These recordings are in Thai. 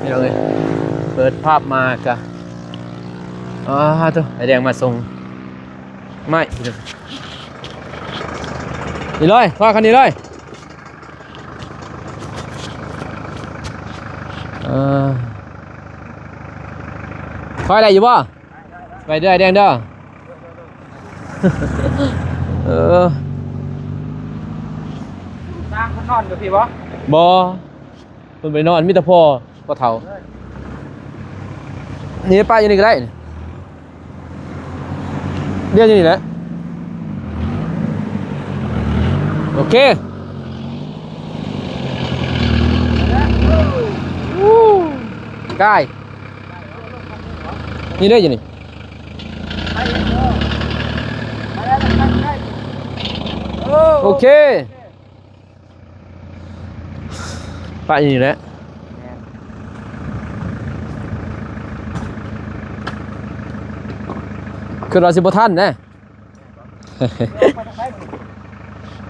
นี่เราเลยเปิดภาพมากะตัวไอแดงมาส่งไม่นี่เลยทอดคันนี้เลยคอยอะไรอยู่บ่ไปเด้อแดงเด้อสร้างเขานอนอยู่พี่บ่คนไปนอนมิตรพ่อเฒ่านี่ป้าอยู่นี่ก็ได้เรียกอยู่นี่แหละโอเคใกล้นี่ได้อยู่นี่โอเคไปนี่แหละคือเราสิบท่านนะ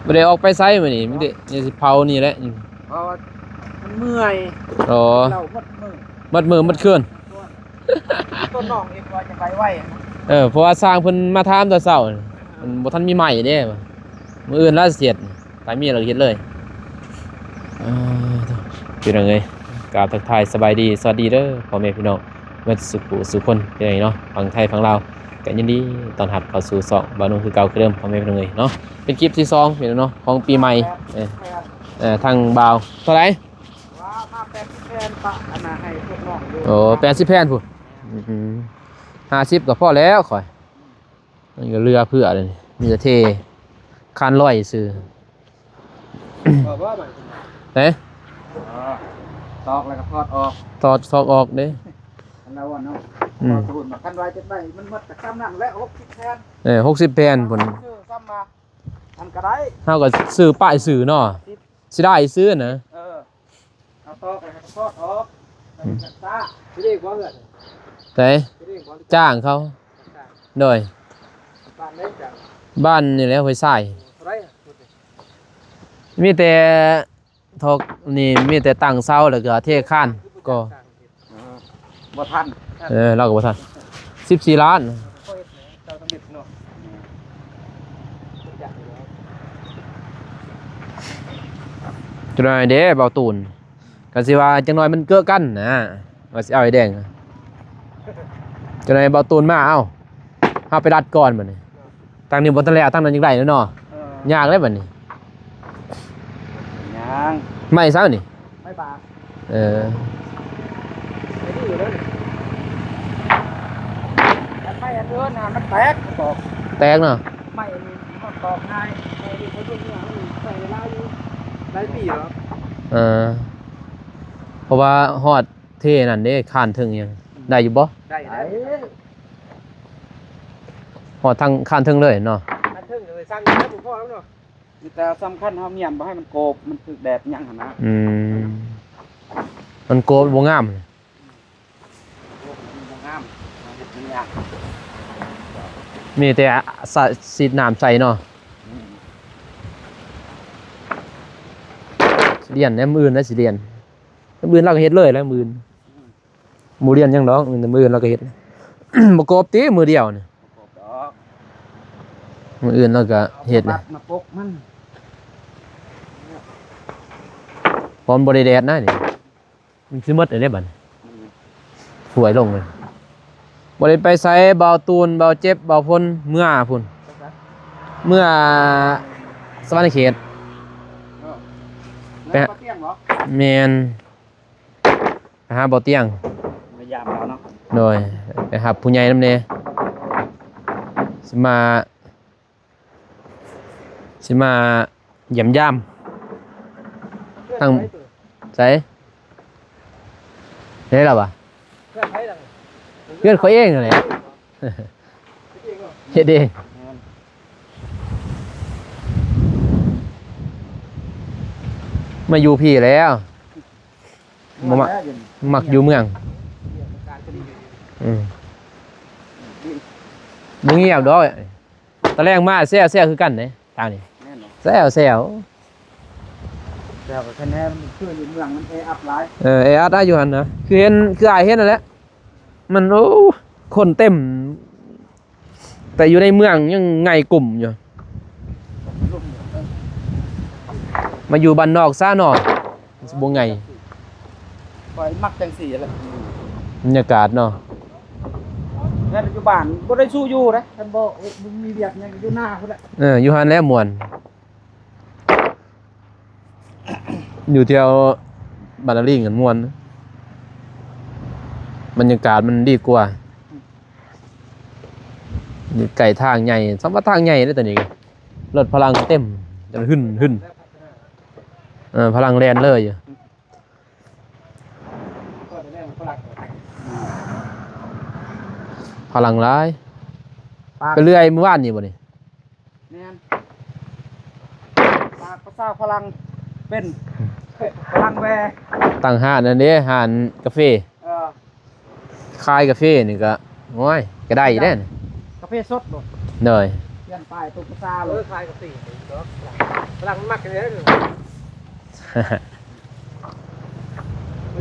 ไม่ได้ออกไปไซส์มานี่มันจะสิเผานี่แหละมันเมื่อยอ๋อเรามัดมือมัดเคลื่อนต้นน้องเองว่าจะไปไหวเพราะว่าสร้างเพิ่นมาทำตัวเสามันบ่ทันมีใหม่เด้มื้ออื่นล่าเสียดตายมีเราเฮ็ดเลยเป็นยังไงกราบทักทายสบายดีสวัสดีเด้อพ่อแม่พี่น้องเมื่อสุคนเป็นไงเนาะฝั่งไทยฝั่งลาวก็ยินดีต้อนรับเข้าสู่2บานุ่งคือเก่าคือเดิมพ่อแม่พี่น้องเนาะเป็นคลิปที่2พี่น้องเนาะของปีใหม่ทางบ่าวเท่าไหร่ว่ามา80แผ่นปะอันน่ะให้พวกน้องดูโอ้80แผ่นพุ่น50ก็พอแล้วข่อยมันก็เรือเพื่อเลยมีแต่เทคานลอยซื่อว่ามันเอ๊ะตอกแล้วก็ทอดออกตอกออกเด้อันนั้นว่าเนาะสูตรมาคันไว้จะได้มันหมดแต่ซ้ำนั่นและ60แผ่น60แผ่นพุ่นซ้ำมาอันก็ได้เฮาก็ซื้อป้ายซื้อเนาะสิได้ซื้อนะเอาตอกแล้วก็ทอดออกตาสิได้บ่เด้อแต่จ้างเขาโดยบ้านนี่แหละไว้ใส่มีแต่ทอกนี่มีแต่ตั้งเสาแล้วก็เทคานก็บ่ทันเราก็บ่ทัน14ล้านจังหน่อยเด้เบาตูนก็สิว่าจังหน่อยมันเก้อกันนะว่าสิเอาไอ้แดงจังหน่อยเบาตูนมาเอาไปรัดก่อนบัดนี้ตั้งนี้บ่ทันแล้วตั้งนั้นจังได๋เนาะยากเลยบัดนี้ยังไม่ซะนี่ไม่บาไอ้นี่อยู่เลยไม่อันเดินน่ะมันแตกตอกเนาะไม่อันนี้มันตอกง่ายไอ้นี่เขาอยู่เนี่ยใส่เวลาอยู่หลายปีแล้วเพราะว่าฮอดเท่นั่นเด้คานถึงยังได้อยู่บ่ได้ฮอดทางคานถึงเลยเนาะคานถึงเลยสร้างให้พ่อแล้วเนาะแต่สำคัญเฮาเมียนบ่ให้มันโกบมันคือแดดยังหั่นนะมันโกบบ่งามมีแต่สีน้ำใส่เนาะสิเรียนแนมอื่นนะสิเรียนมือเราก็เฮ็ดเลยแล้วมือหมูเรียนยังดอกมือเราก็เฮ็ดบ่กบติมือเดียวนี่มืออื่นเราก็เฮ็ดเลยมาปกมันพร้อมบ่ได้แดดนะนี่มันสิหมดได้บัดสวยลงเลยบ่ได้ไปไสเบาตูนเบาเจ็บเบาพลเมื่อพุ่นเมื่อสวรรค์เขตไปเตียงเหรอแม่นไปหาบ่เตียงพยายามแล้วเนาะโดยไปหาผู้ใหญ่นำแน่สิมาเยี่ยมยามตั้งไสได้ล่ะบ่เพื่อนเขาเองนั่นแหละเฮ็ดเองมาอยู่พี่แล้วมักอยู่เมืองมึงเงียบด้วยตะแรงมาแซ่คือกันเนี่ยทางนี้แซ่ แต่ว่าคะแนนมันคืออยู่เมืองมันอัพหลาย ไออาร์ได้อยู่หันนะคือเห็นคือไอายเห็นนั่นแหละมันโอ้คนเต็ม แต่อยู่ในเมืองยังไงกลุ่มอยู่มาอยู่บ้านนอกซ่าหน่อยบ่ไง ปล่อยมักจังสี่แหละ บรรยากาศเนาะ แล้วปัจจุบันบ่ได้สู้อยู่นะท่านบ่มึงมีเวียกหยังอยู่หน้าพุ่นแหละ อยู่หันแล้วมวนอยู่แถวบานนาลิงกันมวนบรรยากาศมันดีกว่าอยู่ไก่ทางใหญ่สำว่าทางใหญ่ได้แต่นี่รถพลังเต็มจะหึ่นพลังแลนเลยอยู่ ก็ได้แรงฝรั่ง พลังร้ายไปเรื่อยเมื่อวานนี่บ่นี่ แม่นปากภาษาฝรั่งเป็นฝรั่งแว ตั้งห้านนั่นเด้ห้านกาแฟ เออ คายกาแฟนี่ก็โอ้ยก็ได้แน่นี่ กาแฟสดบ่ เนย ยันป้ายตุกภาษาเลยคล้ายกับสี่ฝรั่งมักกันเลย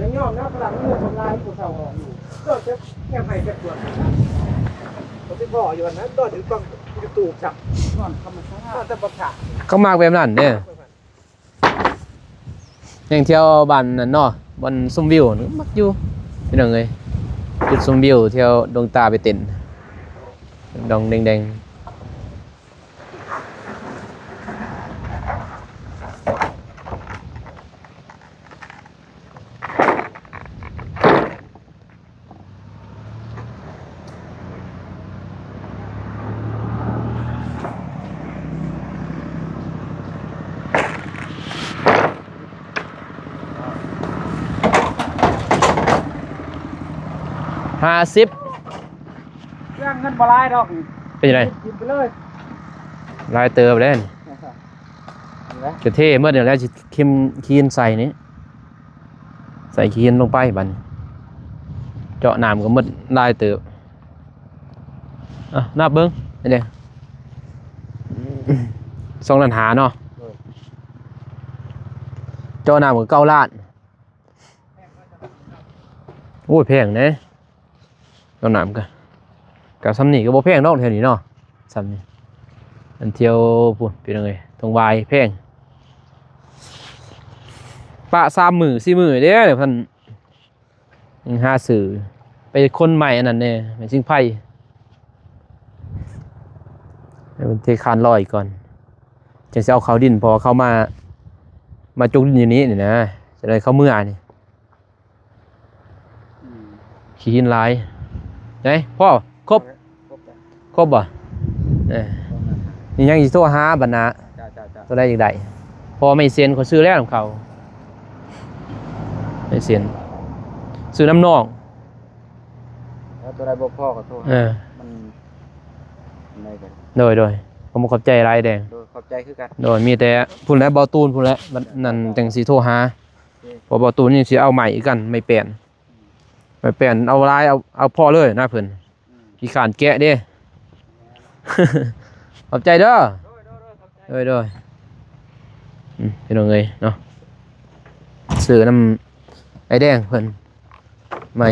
ยังยอมนะฝรั่งมันทำลายผู้เฒ่าอยู่ก็จะแค่ไผแค่ตัวผมสิบอกอยู่นะตอนถือกล้องยูทูบจับนอนธรรมชาติแต่บ่ขาด เขามากแบบนั้นเนี่ยอย่างเที่ยวบ้านนั่นเนาะบนซุมวิวนี่มักอยู่พี่น้องเอ้ยจุดซุมวิวเที่ยวดวงตาไปเต้นดองแดง50 เรื่องเงินบ่หลายดอก เป็นยังไง กินไปเลย ลายเติบเล่นจะเท่เมื่อเดี๋ยวแล้วจะคิมคีนใส่นี้ใส่คีนลงไปบัดนเจาะน้ำก็หมดลายเติบนับเบิ้งนี่เด้2,500,000เนาะเจาะน้ำก็9 ล้านโอ้ยแพงเด้เจาะน้ำก็กับซ้ำนี่ก็บ่แพงดอกแถวนี้เนาะซ้ำนี่อันเที่ยวพุ่นเป็นยังไงตรงวายแพงปะ3 มื้อ 4 มื้อเด้เดี๋ยวเพิ่นยังหาซื้อไปคนใหม่อันนั้นแน่แม่นสิงไผให้มันเทคานลอยก่อนจังสิเอาเขาดินพอเข้ามาจุกดินอยู่นี้นี่นะจะได้เข้าเมื่อนี่ขี้หินหลายไหนพ่อครบบ่นี่ยังสิโทรหาบัดนะตัวได้จังได๋พอไม่เซ็นเขาซื้อแล้วของเขาไม่เซ็นซื้อน้ำนอง แล้วตัวใดบ่พอก็โทษมันในกัน โดยผมขอบใจหลายแดง โดยขอบใจคือกัน โดยมีแต่พุ่นแล้วเบาตูนพุ่นแล้วนั่นจังสิโทรหาพอเบาตูนยังสิเอาใหม่อีกกันไม่เปลี่ยนเอาลายเอาพอเลยนะเพิ่นขี้ขานแกะเด้ ขอบใจเด้อโดยพี่น้องเอ้ยเนาะซื้อน้ำไอ้แดงเพิ่นไม่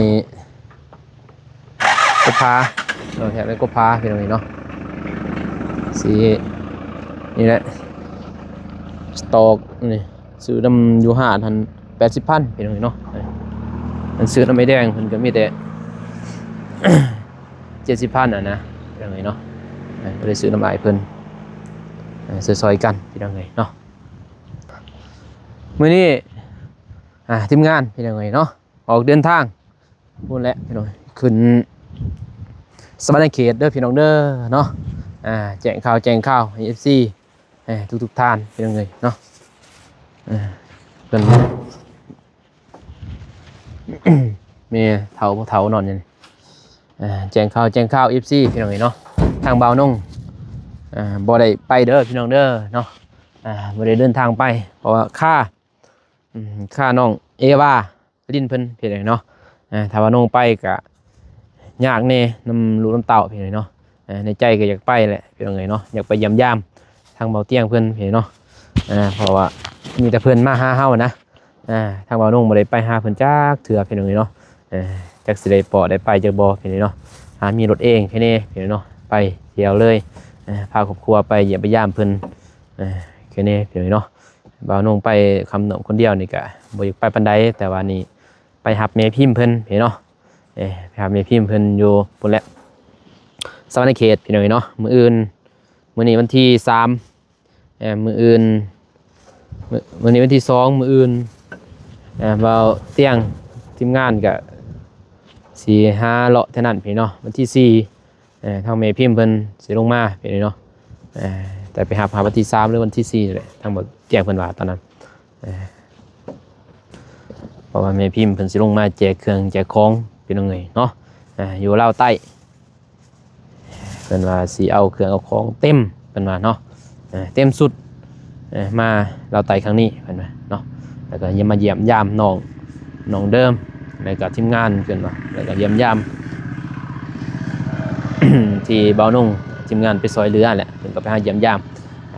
กบพาเราแถบได้กบพาพี่น้องเอ้ยเนาะสีนี่แหละสตอกนี่ซื้อน้ำอยู่5,080,000พี่น้องเอ้ยเนาะมันซื้อน้ำไอ้แดงเพิ่นก็มีแต่ 70,000นะพี่น้องเอ้ยเนาะบ่ได้ซื้อน้ำลายเพิ่นซื้อซอยกันพี่น้องเอ้ยเนาะมื้อนี้ทีมงานพี่น้องเอ้ยเนาะออกเดินทางพูดแล้วพี่น้องขึ้นสวรรค์เขตเด้อพี่น้องเด้อเนาะแจ้งข่าวให้ FC ทุกท่านพี่น้องเอ้ยเนาะเพิ่น มีเฒ่าๆนอนอยู่นี่แจ้งข่าว FC พี่น้องเอ้ยเนาะทางบ่าวนงบ่ได้ไปเด้อพี่น้องเด้อเนาะบ่ได้เดินทางไปเพราะว่าค่าน้องเอวาลิ้นเพิ่นพี่น้องเนาะถ้าว่าน้องไปก็ยากแน่น้ำลูกน้ำเต้าพี่น้องเนาะในใจก็อยากไปแหละพี่น้องเนาะอยากไปเยี่ยมยามทางเบาเตียงเพิ่นพี่น้องเนาะเพราะว่า มีแต่เพิ่นมาหาเฮานะทางบ่าวนุ่งบ่ได้ไปหาเพิ่นจักเทื่อพี่น้องเนาะจักสิได้ปอได้ไปจักบ่พี่น้องเนาะมีรถเองพี่นี่พี่น้องเนาะไปเที่ยวเลยพาครอบครัวไปเยี่ยมไปย่ามเพิ่นแค่นี้พี่น้องเนาะบ่าวนุ่งไปคำหนมคนเดียวนี่ก็บ่อยากไปปานใดแต่ว่านี่ไปหับแม่พิมพ์เพิ่นพี่น้องเนาะไปหับแม่พิมพ์เพิ่นอยู่พุ่นแหละสวรรณเขตพี่น้องเนาะมื้ออื่นมื้อนี้วันที่3มื้ออื่นมื้อนี้วันที่2มื้ออื่นบ่าวเตียงทีมงานก็สิหาเลาะเท่านั้นพี่เนาะวันที่4ทางแม่พิมพ์เพิ่นสิลงมาพี่เนาะแต่ไปหาวันที่3หรือวันที่4นี่แหละทางบ่แจ้งเพิ่นว่าตอนนั้นเพราะว่าแม่พิมพ์เพิ่นสิลงมาแจกเครื่องแจกของพี่น้องเอ้ยเนาะอยู่ลาวใต้เพิ่นว่าสิเอาเครื่องเอาของเต็มเพิ่นว่าเนาะเต็มสุดมาลาวใต้ครั้งนี้เพิ่นว่าเนาะแล้วก็ยังมาเยี่ยมยามน้องเดิมแล้วก็ทีมงานเพิ่นว่าแล้วก็เยี่ยมยาม ที่บ่าวนุ่งทีมงานไปซอยเรือแหละเพิ่นก็ไปหาเยี่ยมยาม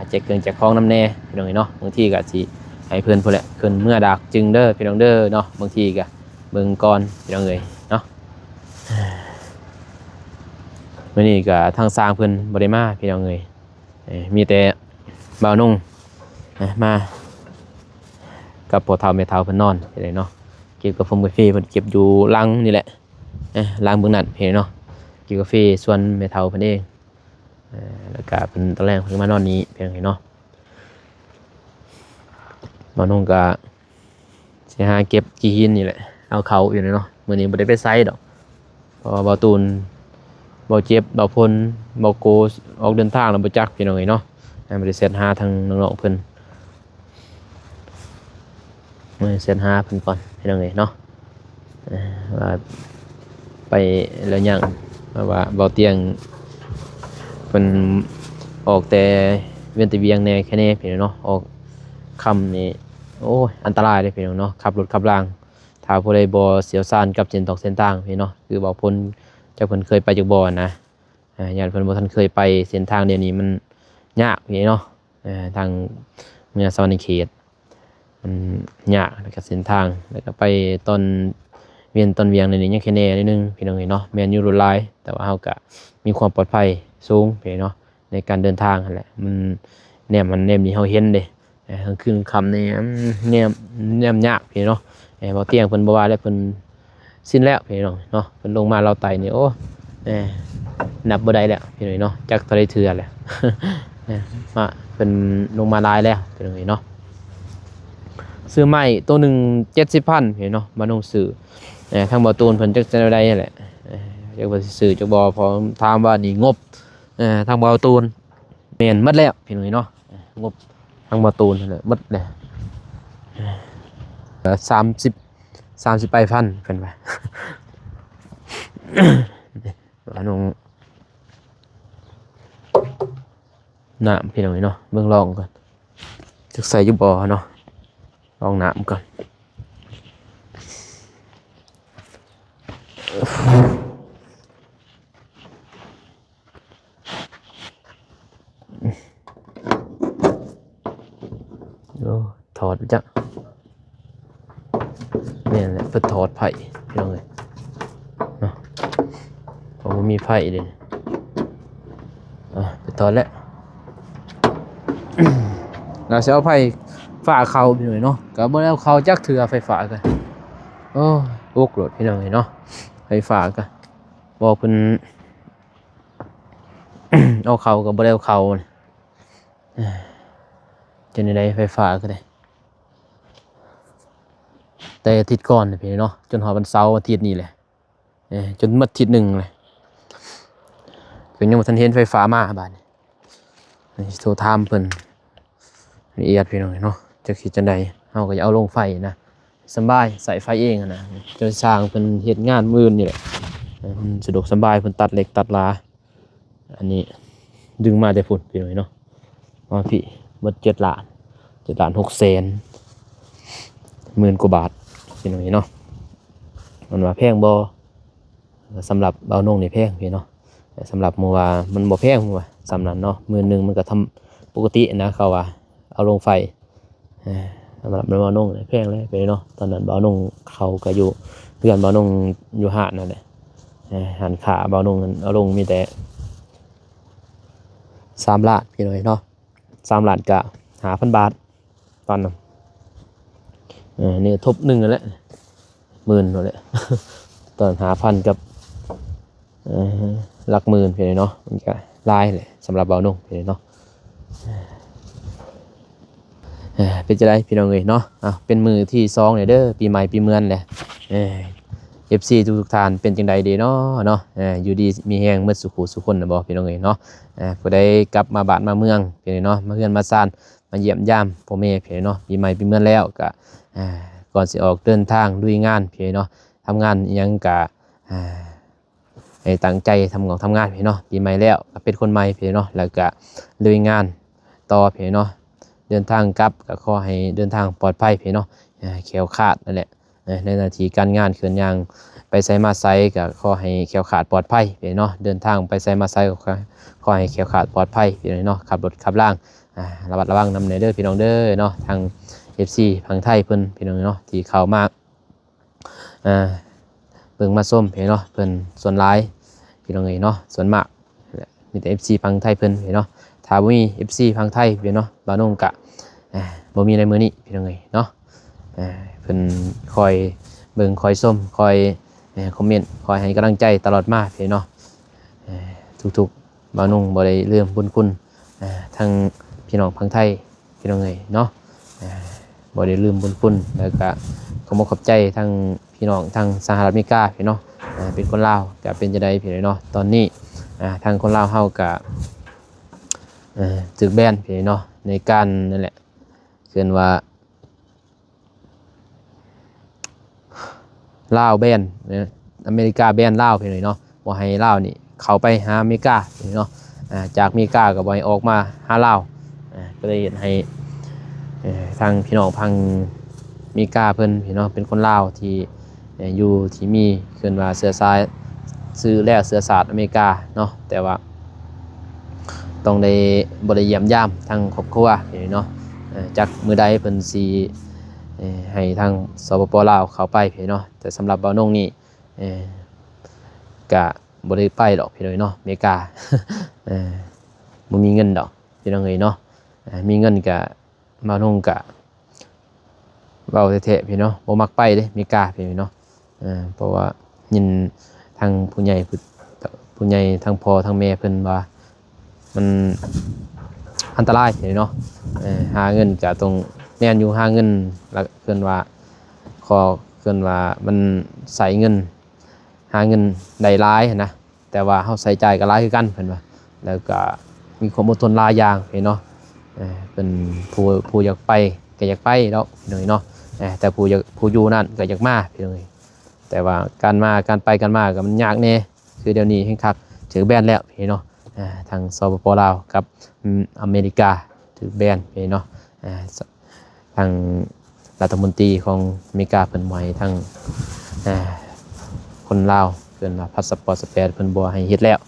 แจกเครื่องแจกของน้ำแน่พี่น้องเนาะบางทีก็สิให้เพิ่นพุ่นแหละเพิ่นเมื่อดากจึงเด้อพี่น้องเด้อเนาะบางทีก็เบิ่งก่อนพี่น้องเอ้ยเนาะมื้อนี้ก็ทางสร้างเพิ่นบ่ได้มาพี่น้องเอ้ยมีแต่บ่าวนุ่งมากับพ่อเฒ่าแม่เฒ่าเพิ่นนอนพี่น้องเนาะเก็บกาแฟเพิ่นเก็บอยู่ลังนี่แหละลังเบิ่งนั่นพี่เนาะกินกาแฟส่วนแม่เฒ่าเพิ่นเองแล้วก็เพิ่นตอนแรกเพิ่นมานอนนี้เพียงเนาะบ่าวนุ่งก็สิหาเก็บขี้หินนี่แหละเอาเขาอยู่เนาะมื้อนี้บ่ได้ไปไสดอกเพราะว่าบ่าวตูนบ่เจ็บบ่าวพลบ่โกออกเดินทางแล้วบ่จักพี่น้องเนาะบ่ได้เสร็จหาทางน้องๆเพิ่นมื้อเสร็จหาเพิ่นก่อนพี่น้องเนาะว่าไปแล้วยังว่าเบาเตียงเป็นออกแต่เวียนตะเวียงแน่แค่นี้พี่น้องเนาะออกค่ำนี่โอ้ยอันตรายเลยพี่น้องเนาะขับรถขับรางถ้าผู้ใดบ่เสียวซ่านกับเส้นตอกเส้นทางพี่เนาะคือบ่พ้นเจ้าเพิ่นเคยไปจากบ่นะญาติเพิ่นบ่ทันเคยไปเส้นทางเดี๋ยวนี้มันยากพี่เนาะทางเมืองสวรรณเขตมันยากแล้วก็เส้นทางแล้วก็ไปตอนเวียนในนี้ยังแค่แน่นิดนึงพี่น้องเนาะแม่นอยู่รถหลายแต่ว่าเฮาก็มีความปลอดภัยสูงพี่เนาะในการเดินทางนั่นแหละมันแนมนี่เฮาเห็นเด้กลางคืนค่ำนี่แนมยากพี่เนาะบ่เตียงเพิ่นบ่ว่าแล้วเพิ่นสิ้นแล้วพี่น้องเนาะเพิ่นลงมาเราไต่นี่โอ้นับบ่ได้แล้วพี่น้องเนาะจักเท่าใดเทื่อแล้ว มาเพิ่นลงมาหลายแล้วพี่น้องเนาะซื้อไม้ตัวหนึ่ง70,000พี่เนาะมาลงซื้อทางบ่อตูนเพิ่นจักจะได้แหละจักว่าสิซื้อจักบ่พอถามว่านี่งบทางบ่อตูนแม่นหมดแล้วพี่น้องเนาะงบทางบ่อตูนนั่นแหละหมดแล้ว30ไปพันเพิ่นว่า ว่าน้องน้ำพี่น้องเนาะเบิ่งลองก่อนจักใส่อยู่บ่เนาะลองน้ำก่อนโอ้ถอดจ้ะเนี่ยแหละเพิ่นถอดไผ่พี่น้องเอ้ยเนาะผมมีไผ่เลยไปถอดแล้ว เราจะเอาไผ่ฝ่าเขาพี่น้องเนาะก็บ่ได้เอาเขาจักเถื่อไฟฟ้ากันโอ้โอกโหลดพี่น้องเนาะไฟฟ้ากันบอกเพิ่น เอาเขาก็บ่ได้เอาเขาจะในใดไฟฟ้าก็ได้แต่อาทิตย์ก่อนพี่เนาะจนหอวันเสาร์อาทิตย์นี้แหละจนหมดอาทิตย์หนึ่งเลยก็ยังบ่ทันเห็นไฟฟ้ามาบาดนี้โทรถามเพิ่นละเอียดพี่น้องเนาะจะคิดจังใดเฮาก็จะเอาลงไฟนะสบายใส่ไฟเองนะจะสร้างเพิ่นเฮ็ดงานมื้อนี่แหละมันสะดวกสบายเพิ่นตัดเหล็กตัดลาอันนี้ดึงมาแต่ฝุ่นพี่น้องเนาะว่าพี่เบิด7 ล้าน6 แสนหมื่นกว่าบาทพี่น้องเนาะมันว่าแพงบ่สำหรับเบาโหน่งนี่แพงพี่เนาะแต่สำหรับมัวว่ามันบ่แพงมัวสำนั้นเนาะมื้อนึงมันก็ทำปกตินะเขาว่าเอาลงไฟ สำหรับบ่าวนงแพงเลยไปเนาะตอนนั้นบ่าวนงเขาก็อยู่เพื่อนบ่าวนงอยู่หาดนั่นแหละหันขาบ่าวนงเอาลงมีแต่3 ล้านพี่น้อยเนาะ3 ล้านก็5,000 บาทตอนนั้นนี่ทบ1นั่นแหละ10,000นั่นแหละ ตอน5,000กับหลักหมื่นพี่น้อยเนาะมันก็หลายเลยสำหรับบ่าวนงพี่น้อยเนาะเป็นจะได้พี่น้องเอ้ยเนาะเป็นมือที่2เนี่ยเด้อปีใหม่ปีเมือนแหละFC ทุกท่านเป็นจังใดดีเนาะอยู่ดีมีแฮงหมดสุขุสุคนน่ะบ่พี่น้องเอ้ยเนาะผู้ใดกลับมาบ้านมาเมืองพี่น้อยเนาะมาเฮือนมาซ่านมาเยี่ยมยามพ่อแม่พี่น้อยเนาะปีใหม่ปีเมือนแล้วก็ก่อนสิออกเดินทางลุยงานพี่น้อยเนาะทำงานอิหยังก็ให้ตั้งใจทำงานพี่น้อยเนาะปีใหม่แล้วก็เป็นคนใหม่พี่น้อยเนาะแล้วก็ลุยงานต่อพี่น้อยเนาะเดินทางกลับก็ขอให้เดินทางปลอดภัยพี่น้อยเนาะแคล้วคลาดนั่นแหละในหน้าที่การงานเคลื่อนyangไปไสมาไสก็ขอให้แคล้วคลาดปลอดภัยพี่น้อยเนาะเดินทางไปไสมาไสก็ขอให้แคล้วคลาดปลอดภัยพี่น้อยเนาะขับรถขับล่างระมัดระวังนำเด้อพี่น้องเด้อเนาะทาง FC ฝั่งไทยเพิ่นพี่น้องเนาะที่เข้ามาเบิ่งมาส้มพี่เนาะเพิ่นส่วนหลายพี่น้องเอ้ยเนาะส่วนมากมีแต่ FC ฝั่งไทยเพิ่นพี่เนาะถ้าบ่มี FC ฝั่งไทยพี่เนาะบ่าวนงกะบ่มีในมื้อนี้พี่น้องเอ้ยเนาะเพิ่นคอยเบิ่งคอยส้มคอยคอมเมนต์คอยให้กำลังใจตลอดมาพี่เนาะทุกๆบ่าวนงบ่ได้ลืมบุญคุณทั้งพี่น้องฝั่งไทยพี่น้องเอ้ยเนาะบ่ได้ลืมบุญคุณแล้วก็ขอบใจทั้งพี่น้องทางสหรัฐอเมริกาพี่เนาะเป็นคนลาวก็เป็นจังได๋พี่เนาะตอนนี้ทางคนลาวเฮาก็ถูกแบนพี่เนาะในการนั่นแหละเกินว่าลาวแบนอเมริกาแบนลาวพี่เนาะบ่ให้ลาวนี่เข้าไปหาอเมริกาพี่เนาะจากอเมริกาก็บ่ให้ออกมาหาลาวก็เลยเฮ็ดให้ทางพี่น้องพังมีกาเพิ่นพี่น้องเป็นคนลาวที่อยู่ที่มีเกินว่าเสื้อสายซื้อแล้วเสื้อสาดอเมริกาเนาะแต่ว่าต้องได้บ่ได้เยี่ยมยามทางครอบครัวพี่เนาะจากมือใดเพิ่นสิให้ทางสปป.ลาวเข้าไปพี่เนาะแต่สำหรับบ่าวนงนี่ก็บ่ได้ไปดอกพี่เนาะอเมริกา บ่มีเงินดอกพี่น้องเอ้ยเนาะมีเงินก็บ่าวนงก็เว้าแท้ๆพี่เนาะบ่มักไปเด้อเมริกาพี่เนาะเพราะว่ายินทางผู้ใหญ่ทางพ่อทางแม่เพิ่นว่ามันอันตรายพี่เนาะหาเงินก็ต้องแม่นอยู่หาเงินแล้วเพิ่นว่าเพิ่นว่ามันใส่เงินหาเงินได้หลายนะแต่ว่าเฮาใส่จ่ายก็หลายคือกันเพิ่นว่าแล้วก็มีความอดทนหลายอย่างพี่เนาะเป็นผู้อยากไปก็อยากไปแล้วพี่น้อยเนาะแต่ผู้อยู่นั่นก็อยากมาพี่น้อยแต่ว่าการไปกันมาก็มันยากแน่คือเดี๋ยวนี้แห่งคักถือแบนแล้วพี่เนาะทางสปป.ลาวกับอเมริกาถือแบนพี่เนาะทางรัฐมนตรีของอเมริกาเพิ่นบ่ให้ทางคนลาวเพิ่นว่าพาสปอร์ตสเปนเพิ่นบ่ให้เฮ็ดแล้ว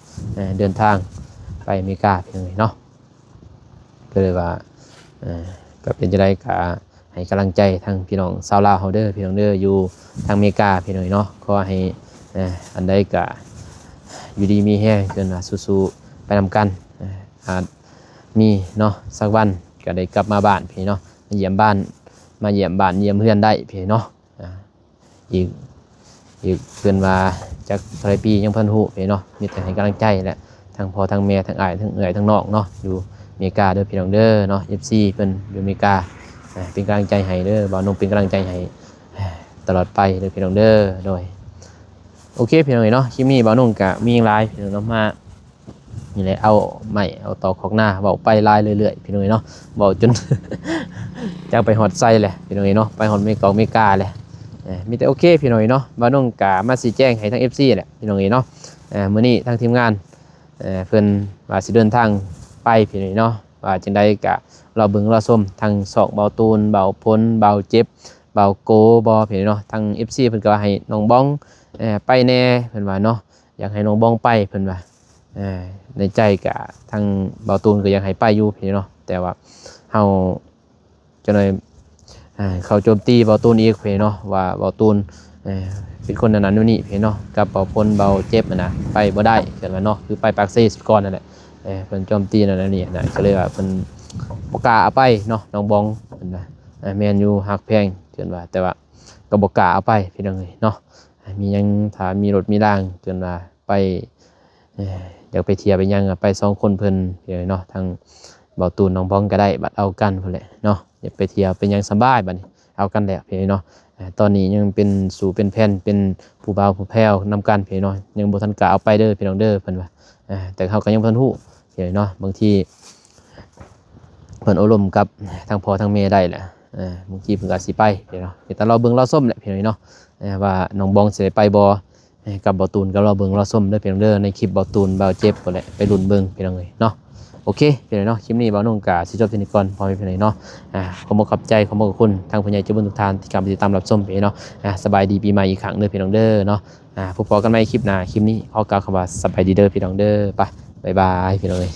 เดินทางไปอเมริกาพี่น้อยเนาะก็เลยว่าก็เป็นจังได๋ก็ให้กำลังใจทางพี่น้องชาวลาวเฮาเด้อพี่น้องเด้ออยู่ทางอเมริกาพี่น้อยเนาะขอให้อันใดก็อยู่ดีมีแรงเกินว่าสู้ๆไปนำกันอาจมีเนาะสักวันก็ได้กลับมาบ้านพี่เนาะมาเยี่ยมบ้านเยี่ยมเพื่อนได้พี่เนาะอีกเพิ่นว่าจักเท่าไรปียังเพิ่นฮู้พี่เนาะมีแต่ให้กำลังใจแหละทั้งพ่อทั้งแม่ทั้งอ้ายทั้งเอื้อยทั้งน้องเนาะอยู่อเมริกาเด้อพี่น้องเด้อเนาะ FC เพิ่นอยู่อเมริกาเป็นกำลังใจให้เด้อบ่าวนงเป็นกำลังใจให้ตลอดไปเด้อพี่น้องเด้อโดยโอเคพี่น้องเนาะคลิปนี้บ่าวนงก็มีหลายพี่น้องเนาะมานี่แหละเอาไม้เอาตอกขอกหน้าเว้าไปหลายเรื่อยๆพี่น้องเนาะเว้าจน จักไปฮอดไซแหละพี่น้องเนาะไปฮอดอเมริกาแหละมีแต่โอเคพี่น้องเนาะบ่าวนงก็มาสิแจ้งให้ทาง FC แหละพี่น้องเนาะมื้อนี้ทางทีมงานเพิ่นว่าสิเดินทางไปพี่น้องเนาะว่าจังได๋ก็เราเบิ่งเราชมทางศอกเบาตูนเบาพ้นเบาเจ็บเบาโกบ่พี่น้องเนาะทาง FC เพิ่นก็ให้น้องบ้องไปแน่เพิ่นว่าเนาะอยากให้น้องบ้องไปเพิ่นว่าในใจก็ทางเบาตูนก็อยากให้ไปอยู่พี่น้องเนาะแต่ว่าเฮาจังได๋ เข้าโจมตีเบาตูนอีกเพิ่นเนาะว่าเบาตูนเป็นคนนั้นนี่เพิ่นเนาะกับเบาพลเบาเจ็บนะไปบ่ได้เกิดว่าเนาะคือไปปากเซ่สุดก่อนนั่นแหละเพิ่นโจมตีนั่นนี่นะก็เลยว่าเพิ่นบ่กล้าเอาไปเนาะน้องบองเพิ่นว่าแม่นอยู่ฮักแพงเกินว่าแต่ว่าก็บ่กล้าเอาไปพี่น้องเอ้ยเนาะมียังถ้ามีรถมีรางเกินว่าไปอยากไปเที่ยวไปยังไป2คนเพิ่นพี่น้องเนาะทางเบาตูนน้องบองก็ได้บัดเอากันพุ่นแหละเนาะอยากไปเที่ยวเป็นยังสบายบัดนี้เอากันแหละพี่น้องเนาะตอนนี้ยังเป็นสู่เป็นแผ่นเป็นผู้บ่าวผู้แพ้วนำกันพี่น้องยังบ่ทันกล้าเอาไปเด้อพี่น้องเด้อเพิ่นว่าแต่เขาก็ยังบ่ทันฮู้พี่น้องเนาะบางทีเพิ่นอบรมกับทางพ่อทางแม่ได้แหละบางทีเพิ่นก็สิไปพี่น้องแต่เราเบิ่งเราส้มแหละพี่น้องเนาะว่าน้องบองสิได้ไปบ่กับเบาตูนก็รอเบิ่งรอส้มเด้อพี่น้องเด้อในคลิปเบาตูนเบาเจ็บพุ่นแหละไปลุ้นเบิ่งพี่น้องเอ้ยเนาะโอเคพี่น้องเนาะคลิปนี้บ่าวนุ่งกะสิจบที่นี่ก่อนพอมีพี่น้องเนาะขอขอบใจขอบคุณทางผู้ใหญ่ใจบุญทุกท่านที่กำลังติดตามรับชมพี่น้องสบายดีปีใหม่อีกครั้งเด้อพี่น้องเด้อเนาะพบกันใหม่คลิปหน้าคลิปนี้ขอกล่าวคำว่าสบายดีเด้อพี่น้องเด้อไปบ๊ายบายพี่น้องเอ้ย